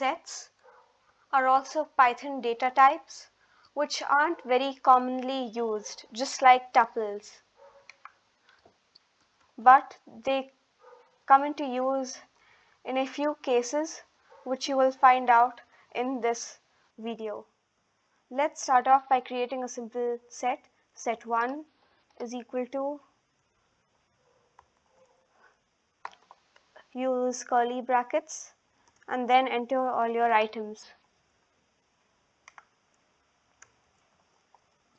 sets are also Python data types which aren't very commonly used, just like tuples, but they come into use in a few cases which you will find out in this video. Let's start off by creating a simple set. Set1 is equal to, use curly brackets and then enter all your items.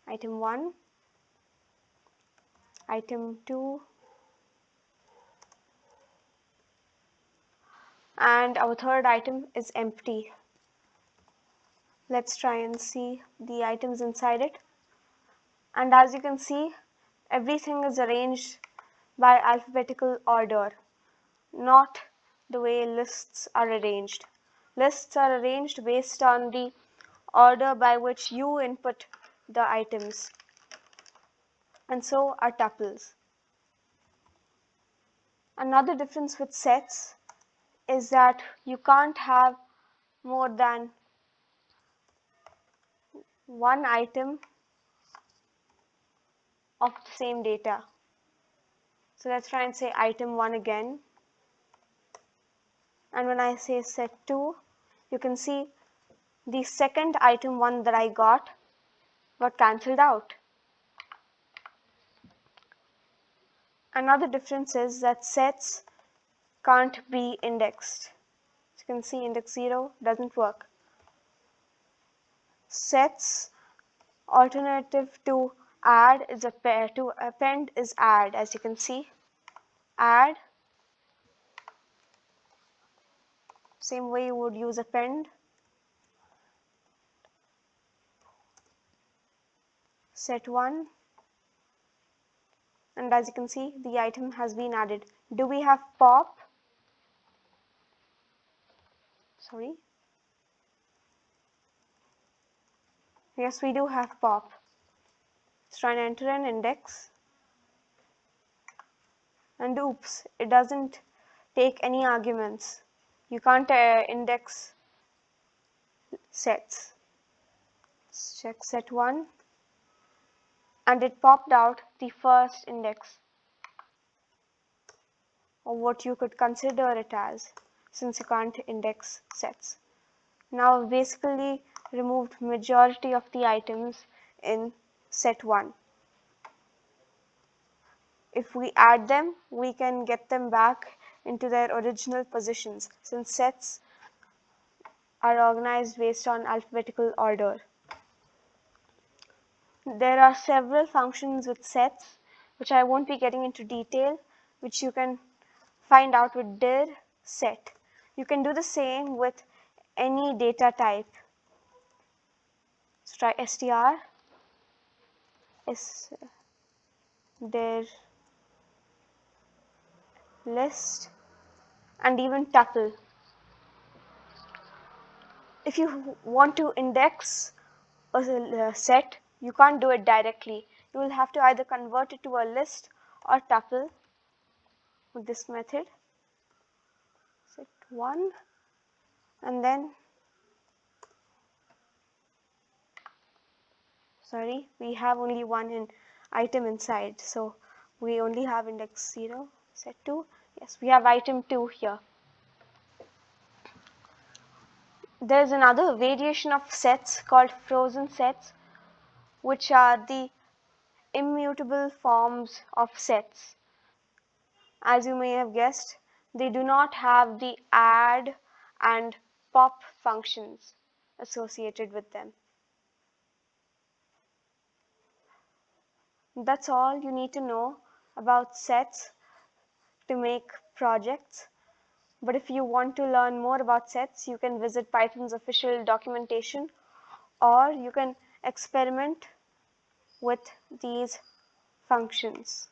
Item 1, item 2, and our third item is empty. Let's try and see the items inside it. And as you can see, everything is arranged by alphabetical order, not the way lists are arranged. Lists are arranged based on the order by which you input the items, and so are tuples. Another difference with sets is that you can't have more than one item of the same data. So let's try and say item 1 again. And when I say set 2, you can see the second item 1 that I got cancelled out. Another difference is that sets can't be indexed. As you can see, index 0 doesn't work. Sets alternative to add is to append is add. As you can see, add, same way you would use append. Set 1, and as you can see, the item has been added. Do we have pop? Sorry. Yes, we do have pop. Let's try and enter an index. And oops, it doesn't take any arguments. You can't index sets. Let's check set 1. And it popped out the first index, or what you could consider it as, since you can't index sets. Now I've basically removed majority of the items in set 1. If we add them, we can get them back into their original positions, since sets are organized based on alphabetical order. There are several functions with sets, which I won't be getting into detail, which you can find out with dir set. You can do the same with any data type. Let's try str is dir list, and even tuple. If you want to index a set, you can't do it directly. You will have to either convert it to a list or tuple with this method. Set 1, and then, sorry, we have only one item inside, so we only have index 0. Set 2, yes, we have item 2 here. There's another variation of sets called frozen sets, which are the immutable forms of sets. As you may have guessed, they do not have the add and pop functions associated with them. That's all you need to know about sets to make projects. But if you want to learn more about sets, you can visit Python's official documentation, or you can experiment with these functions.